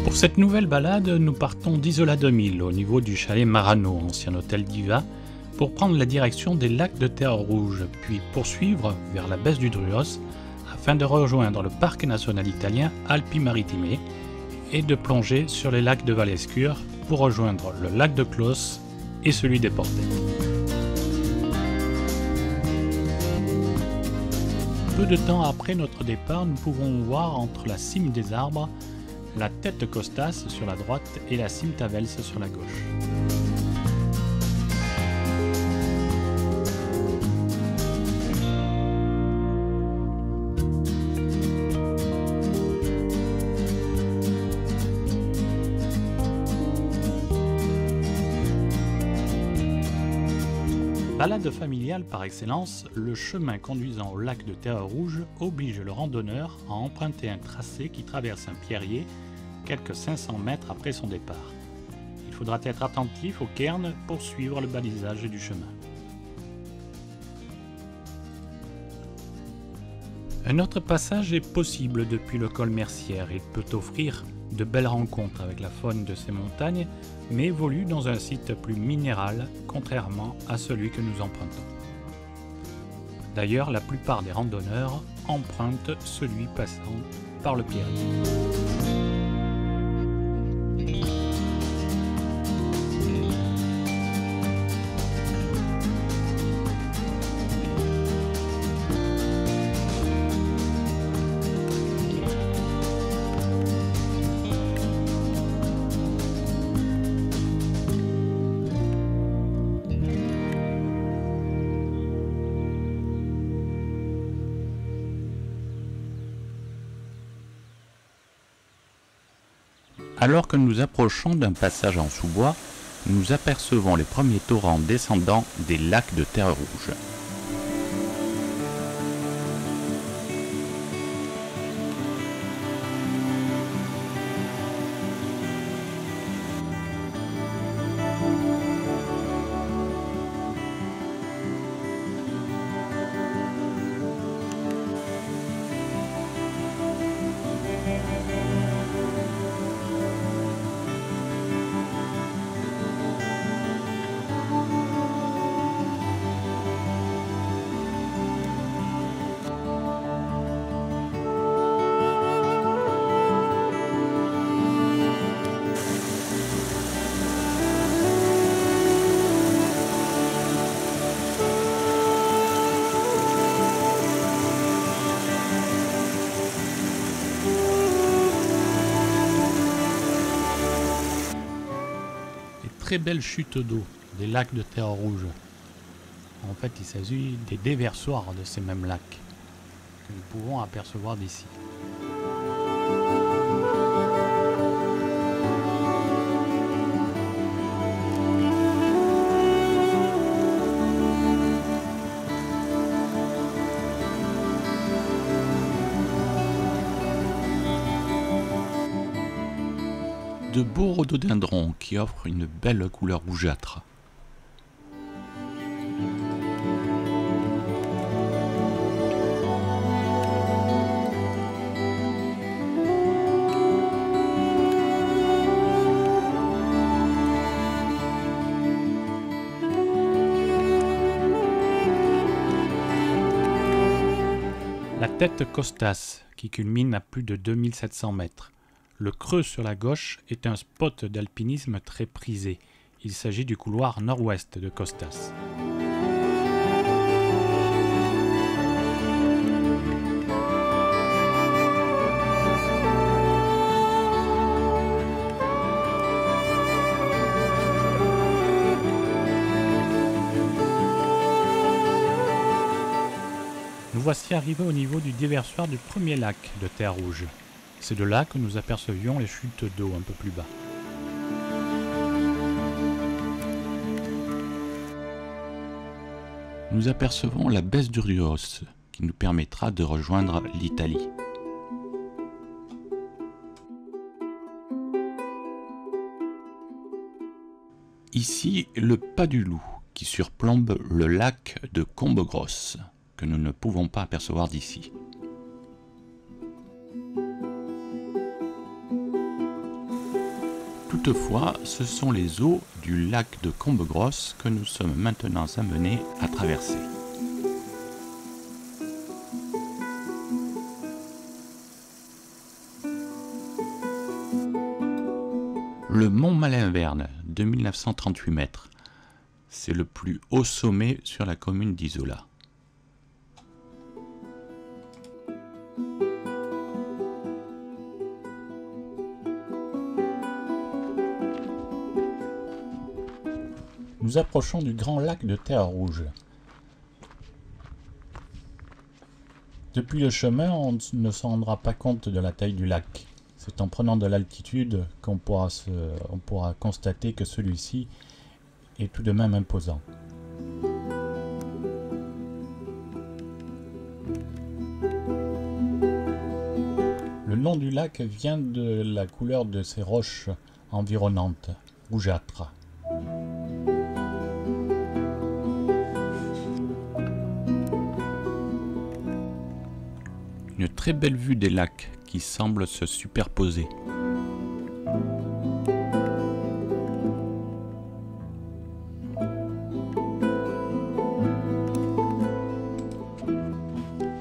Pour cette nouvelle balade, nous partons d'Isola 2000, au niveau du chalet Marano, ancien hôtel d'Iva, pour prendre la direction des lacs de Terre Rouge, puis poursuivre vers la baisse du Druos, afin de rejoindre le parc national italien Alpi Marittime et de plonger sur les lacs de Valescure pour rejoindre le lac de Clos et celui des Portes. Peu de temps après notre départ, nous pouvons voir entre la cime des arbres la tête Costas sur la droite et la cime Tavels sur la gauche. Balade familiale par excellence, le chemin conduisant au lac de Terre Rouge oblige le randonneur à emprunter un tracé qui traverse un pierrier quelques 500 mètres après son départ. Il faudra être attentif aux cairns pour suivre le balisage du chemin. Un autre passage est possible depuis le col Mercière. Il peut offrir de belles rencontres avec la faune de ces montagnes, mais évolue dans un site plus minéral, contrairement à celui que nous empruntons. D'ailleurs, la plupart des randonneurs empruntent celui passant par le pierrier. Alors que nous approchons d'un passage en sous-bois, nous apercevons les premiers torrents descendants des lacs de Terre Rouge. Très belle chute d'eau des lacs de Terre Rouge. En fait, il s'agit des déversoirs de ces mêmes lacs que nous pouvons apercevoir d'ici. De beaux rhododendrons qui offrent une belle couleur rougeâtre. La tête Costas qui culmine à plus de 2700 mètres. Le creux sur la gauche est un spot d'alpinisme très prisé. Il s'agit du couloir nord-ouest de Costas. Nous voici arrivés au niveau du déversoir du premier lac de Terre Rouge. C'est de là que nous apercevions les chutes d'eau un peu plus bas. Nous apercevons la baisse du Druos, qui nous permettra de rejoindre l'Italie. Ici, le pas du Loup, qui surplombe le lac de Combegrosse, que nous ne pouvons pas apercevoir d'ici. Toutefois, ce sont les eaux du lac de Combegrosse que nous sommes maintenant amenés à traverser. Le mont Malinverne, 2938 mètres. C'est le plus haut sommet sur la commune d'Isola. Nous approchons du grand lac de Terre Rouge. Depuis le chemin, on ne se rendra pas compte de la taille du lac. C'est en prenant de l'altitude qu'on pourra constater que celui-ci est tout de même imposant. Le nom du lac vient de la couleur de ses roches environnantes, rougeâtres. Une très belle vue des lacs qui semblent se superposer.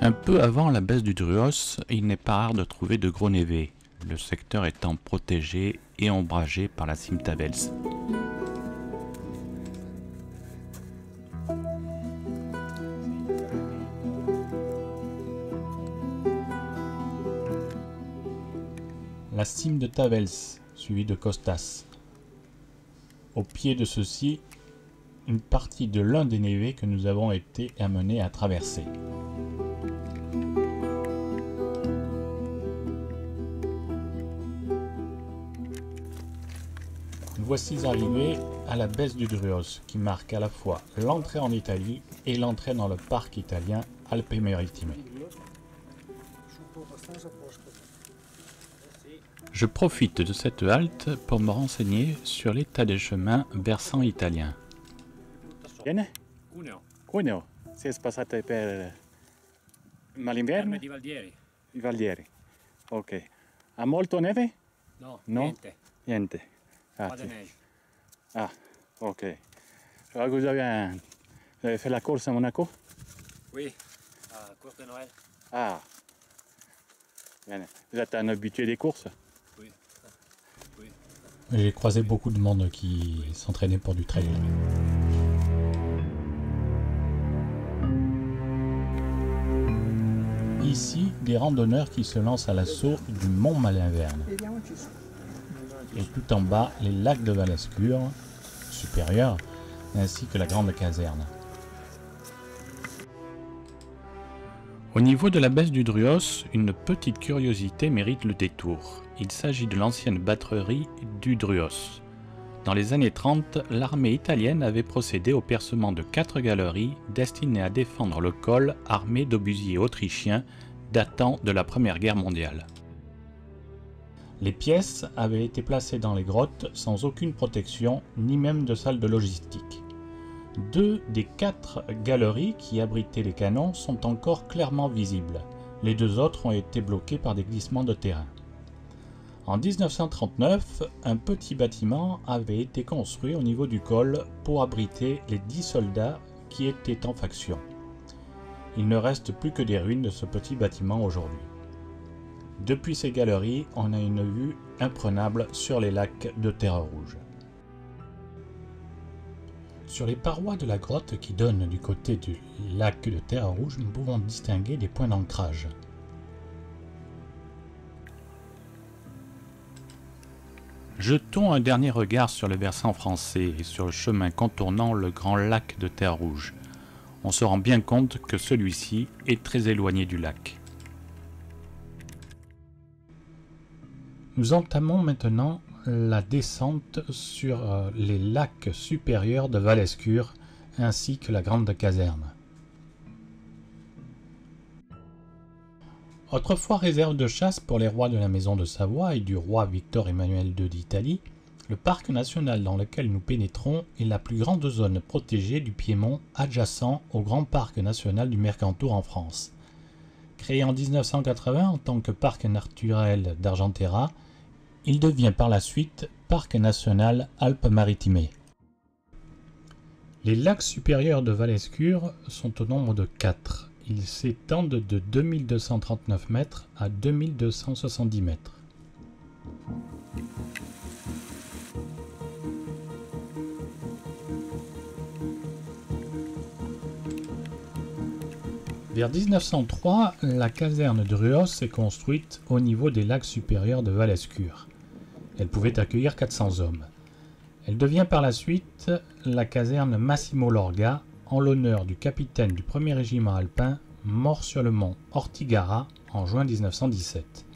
Un peu avant la baisse du Druos, il n'est pas rare de trouver de gros névés, le secteur étant protégé et ombragé par la cime Tavels. La cime de Tavels, suivie de Costas. Au pied de ceux-ci, une partie de l'un des névés que nous avons été amenés à traverser. Nous voici arrivés à la baisse du Druos, qui marque à la fois l'entrée en Italie et l'entrée dans le parc italien Alpes Maritime. Je profite de cette halte pour me renseigner sur l'état des chemins versant italien. Bene? Cuneo. Siete passate per Malinverne? Di Valdieri. I Valdieri. Ok. Ha molto neve? No, No? niente. Niente. Pas Ah, de neige. ah, ok. Alors vous avez fait la course à Monaco? Oui, à course de Noël. Ah. Bene. Vous êtes un habitué des courses? Oui. Oui. J'ai croisé beaucoup de monde qui s'entraînait pour du trail. Ici, des randonneurs qui se lancent à l'assaut du mont Malinverne. Et tout en bas, les lacs de Valescure, supérieurs, ainsi que la grande caserne. Au niveau de la baisse du Druos, une petite curiosité mérite le détour. Il s'agit de l'ancienne batterie du Druos. Dans les années 30, l'armée italienne avait procédé au percement de 4 galeries destinées à défendre le col armé d'obusiers autrichiens datant de la Première Guerre mondiale. Les pièces avaient été placées dans les grottes sans aucune protection, ni même de salle de logistique. 2 des 4 galeries qui abritaient les canons sont encore clairement visibles. Les 2 autres ont été bloquées par des glissements de terrain. En 1939, un petit bâtiment avait été construit au niveau du col pour abriter les 10 soldats qui étaient en faction. Il ne reste plus que des ruines de ce petit bâtiment aujourd'hui. Depuis ces galeries, on a une vue imprenable sur les lacs de Terre Rouge. Sur les parois de la grotte qui donnent du côté du lac de Terre Rouge, nous pouvons distinguer des points d'ancrage. Jetons un dernier regard sur le versant français et sur le chemin contournant le grand lac de Terre Rouge. On se rend bien compte que celui-ci est très éloigné du lac. Nous entamons maintenant la descente sur les lacs supérieurs de Valescure ainsi que la grande caserne. Autrefois réserve de chasse pour les rois de la maison de Savoie et du roi Victor Emmanuel II d'Italie, le parc national dans lequel nous pénétrons est la plus grande zone protégée du Piémont adjacent au grand parc national du Mercantour en France. Créé en 1980 en tant que parc naturel d'Argentera, Il devient par la suite Parc national Alpes-Maritimes. Les lacs supérieurs de Valescure sont au nombre de 4. Ils s'étendent de 2239 mètres à 2270 mètres. Vers 1903, la caserne de Ruos est construite au niveau des lacs supérieurs de Valescure. Elle pouvait accueillir 400 hommes. Elle devient par la suite la caserne Massimo Lorga en l'honneur du capitaine du 1er régiment alpin mort sur le mont Ortigara en juin 1917.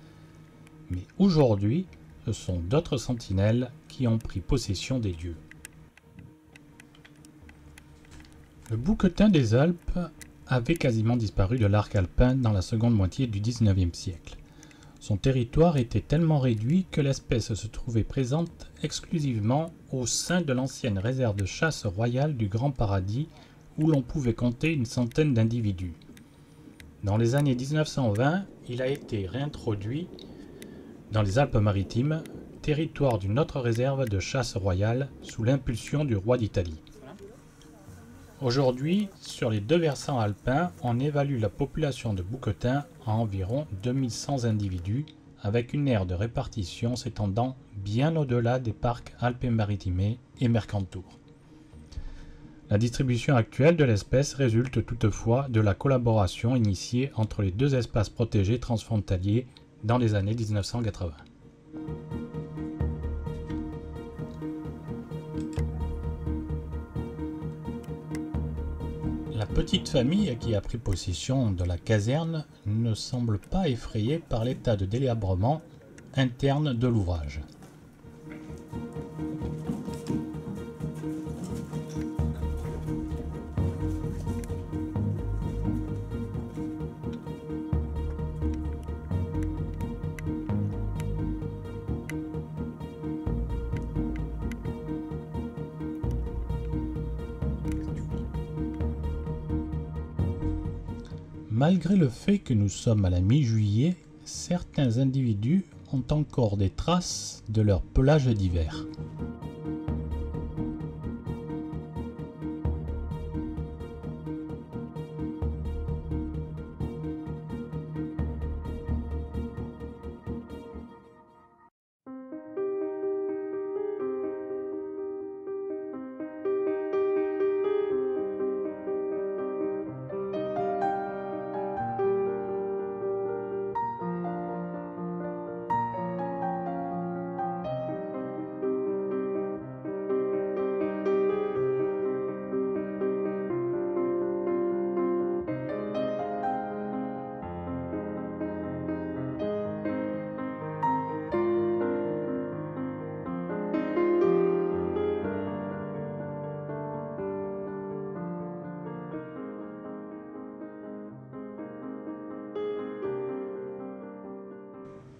Mais aujourd'hui, ce sont d'autres sentinelles qui ont pris possession des lieux. Le bouquetin des Alpes avait quasiment disparu de l'arc alpin dans la seconde moitié du XIXe siècle. Son territoire était tellement réduit que l'espèce se trouvait présente exclusivement au sein de l'ancienne réserve de chasse royale du Grand Paradis où l'on pouvait compter une centaine d'individus. Dans les années 1920, il a été réintroduit dans les Alpes-Maritimes, territoire d'une autre réserve de chasse royale sous l'impulsion du roi d'Italie. Aujourd'hui, sur les deux versants alpins, on évalue la population de bouquetins à environ 2100 individus, avec une aire de répartition s'étendant bien au-delà des parcs Alpes-Maritimes et Mercantour. La distribution actuelle de l'espèce résulte toutefois de la collaboration initiée entre les deux espaces protégés transfrontaliers dans les années 1980. La petite famille qui a pris possession de la caserne ne semble pas effrayée par l'état de délabrement interne de l'ouvrage. Malgré le fait que nous sommes à la mi-juillet, certains individus ont encore des traces de leur pelage d'hiver.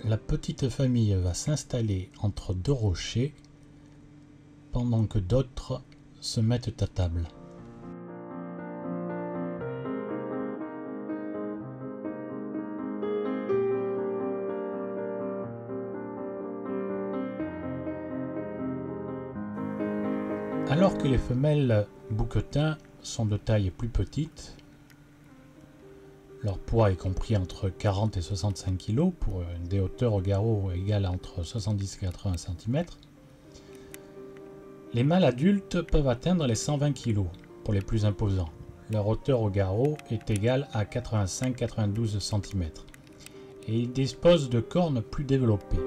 La petite famille va s'installer entre deux rochers pendant que d'autres se mettent à table. Alors que les femelles bouquetins sont de taille plus petite, leur poids est compris entre 40 et 65 kg pour des hauteurs au garrot égales entre 70 et 80 cm. Les mâles adultes peuvent atteindre les 120 kg pour les plus imposants. Leur hauteur au garrot est égale à 85-92 cm et ils disposent de cornes plus développées.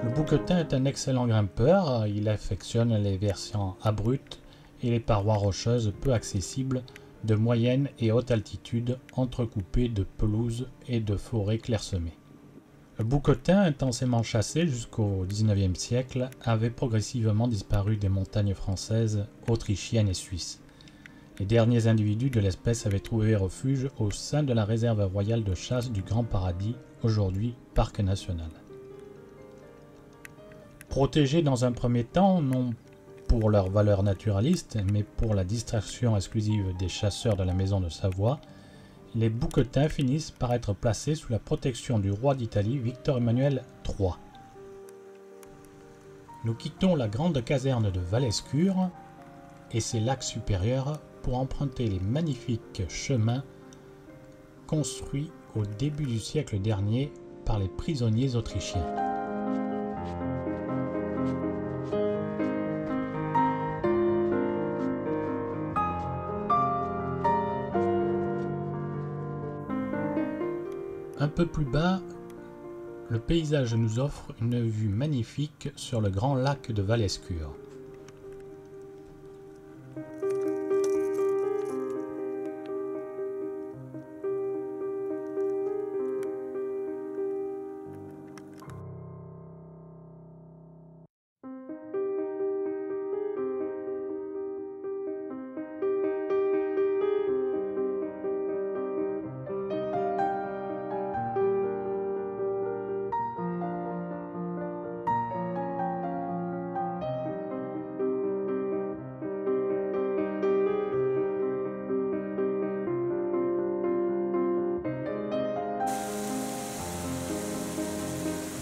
Le bouquetin est un excellent grimpeur, il affectionne les versants abrupts et les parois rocheuses peu accessibles de moyenne et haute altitude entrecoupées de pelouses et de forêts clairsemées. Le bouquetin, intensément chassé jusqu'au XIXe siècle, avait progressivement disparu des montagnes françaises, autrichiennes et suisses. Les derniers individus de l'espèce avaient trouvé refuge au sein de la réserve royale de chasse du Grand Paradis, aujourd'hui parc national. Protégés dans un premier temps, non pour leur valeur naturaliste, mais pour la distraction exclusive des chasseurs de la maison de Savoie les bouquetins finissent par être placés sous la protection du roi d'Italie Victor Emmanuel III. Nous quittons la grande caserne de Valescure et ses lacs supérieurs pour emprunter les magnifiques chemins construits au début du siècle dernier par les prisonniers autrichiens. Un peu plus bas, le paysage nous offre une vue magnifique sur le grand lac de Valescure.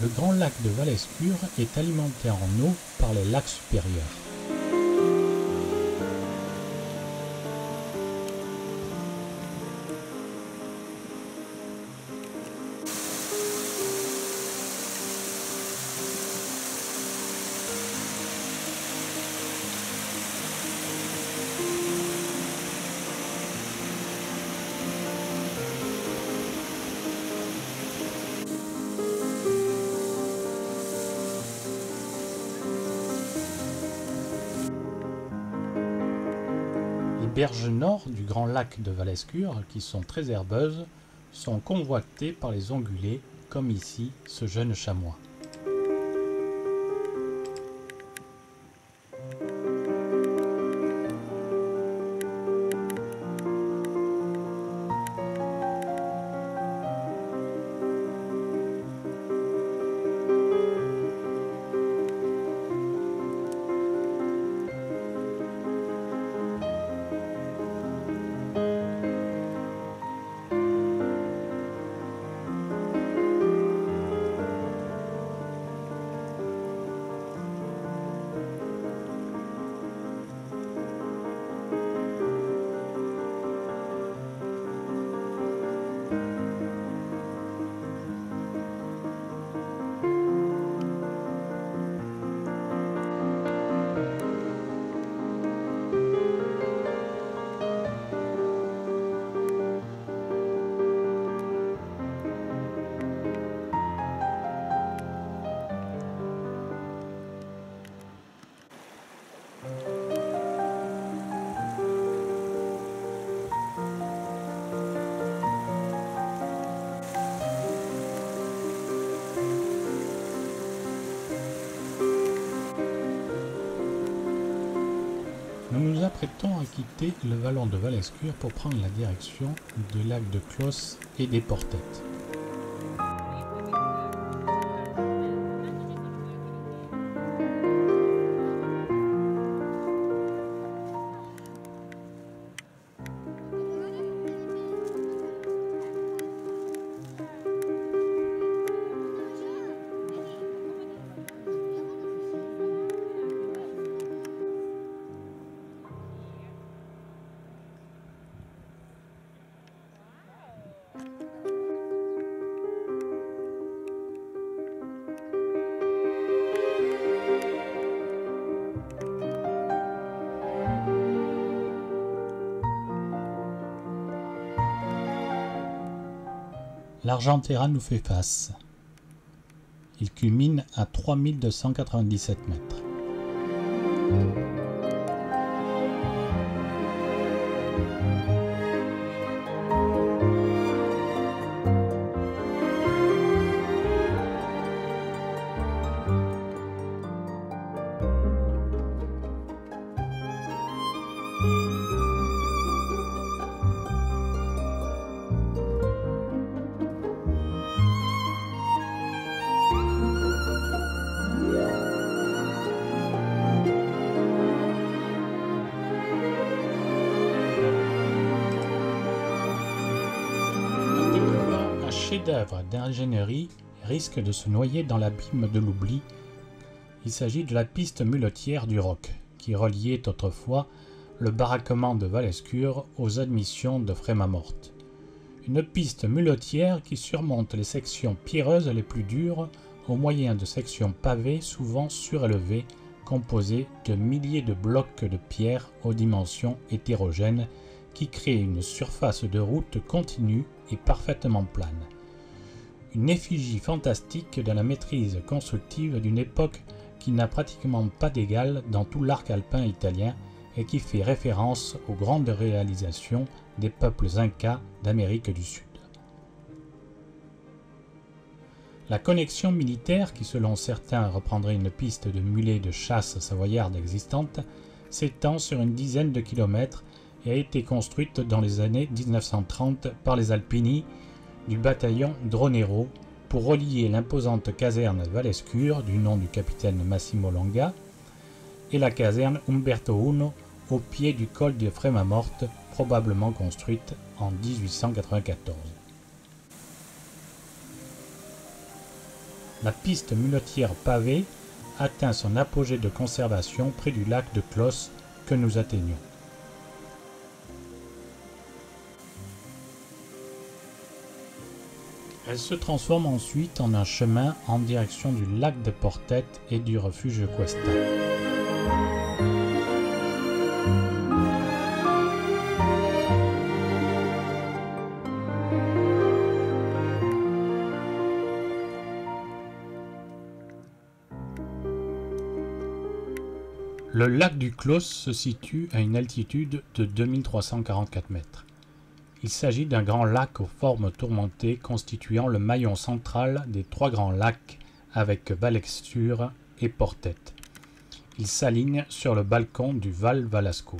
Le grand lac de Valescure est alimenté en eau par les lacs supérieurs. Les berges nord du grand lac de Valescure, qui sont très herbeuses, sont convoitées par les ongulés, comme ici ce jeune chamois. Nous nous apprêtons à quitter le vallon de Valescure pour prendre la direction du lac de Clos et des Portettes. L'Argentera nous fait face. Il culmine à 3297 mètres. chef-d'œuvre d'ingénierie risque de se noyer dans l'abîme de l'oubli. Il s'agit de la piste muletière du Roc, qui reliait autrefois le baraquement de Valescure aux admissions de Frémamorte. Une piste muletière qui surmonte les sections pierreuses les plus dures au moyen de sections pavées souvent surélevées, composées de milliers de blocs de pierre aux dimensions hétérogènes qui créent une surface de route continue et parfaitement plane. Une effigie fantastique de la maîtrise constructive d'une époque qui n'a pratiquement pas d'égal dans tout l'arc alpin italien et qui fait référence aux grandes réalisations des peuples incas d'Amérique du Sud. La connexion militaire, qui selon certains reprendrait une piste de mulets de chasse savoyarde existante, s'étend sur une dizaine de kilomètres et a été construite dans les années 1930 par les Alpini du bataillon Dronero pour relier l'imposante caserne Valescure du nom du capitaine Massimo Longa et la caserne Umberto I au pied du col de Frémamorte, probablement construite en 1894. La piste muletière pavée atteint son apogée de conservation près du lac de Clos que nous atteignons. Elle se transforme ensuite en un chemin en direction du lac de Portet et du refuge Cuesta. Le lac du Clos se situe à une altitude de 2344 mètres. Il s'agit d'un grand lac aux formes tourmentées constituant le maillon central des trois grands lacs avec Valescure et Portet. Il s'aligne sur le balcon du Val Valasco.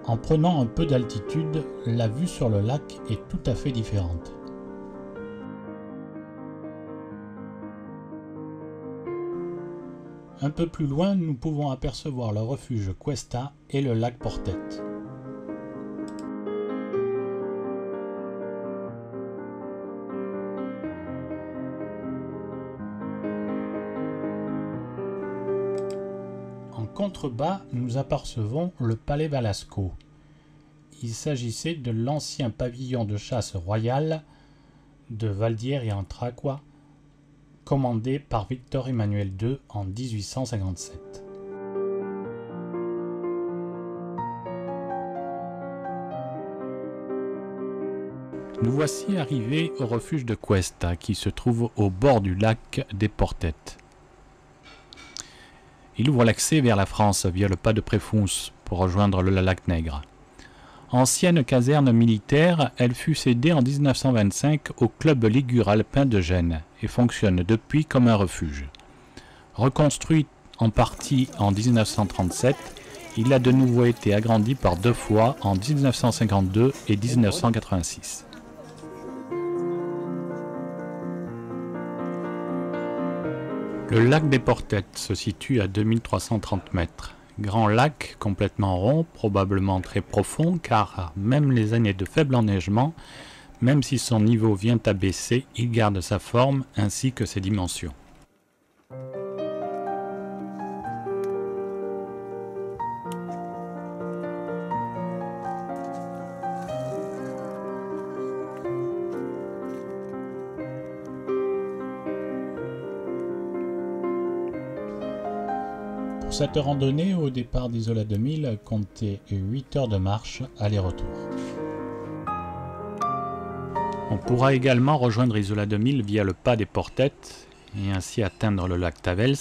En prenant un peu d'altitude, la vue sur le lac est tout à fait différente. Un peu plus loin, nous pouvons apercevoir le refuge Cuesta et le lac Portet. En contrebas, nous apercevons le palais Valasco. Il s'agissait de l'ancien pavillon de chasse royal de Valdieri en Traqua, commandé par Victor Emmanuel II en 1857. Nous voici arrivés au refuge de Cuesta, qui se trouve au bord du lac des Portet. Il ouvre l'accès vers la France via le pas de Préfonce pour rejoindre le lac Nègre. Ancienne caserne militaire, elle fut cédée en 1925 au club Ligure alpin de Gênes et fonctionne depuis comme un refuge. Reconstruit en partie en 1937, il a de nouveau été agrandi par deux fois en 1952 et 1986. Le lac des Portet se situe à 2330 mètres. Grand lac complètement rond, probablement très profond, car même les années de faible enneigement, même si son niveau vient à baisser, il garde sa forme ainsi que ses dimensions. Pour cette randonnée, au départ d'Isola 2000, comptez 8 heures de marche aller-retour. On pourra également rejoindre Isola 2000 via le pas des Portet et ainsi atteindre le lac Tavels,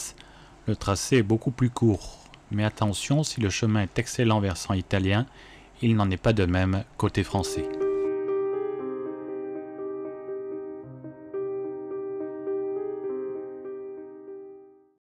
le tracé est beaucoup plus court. Mais attention, si le chemin est excellent versant italien, il n'en est pas de même côté français.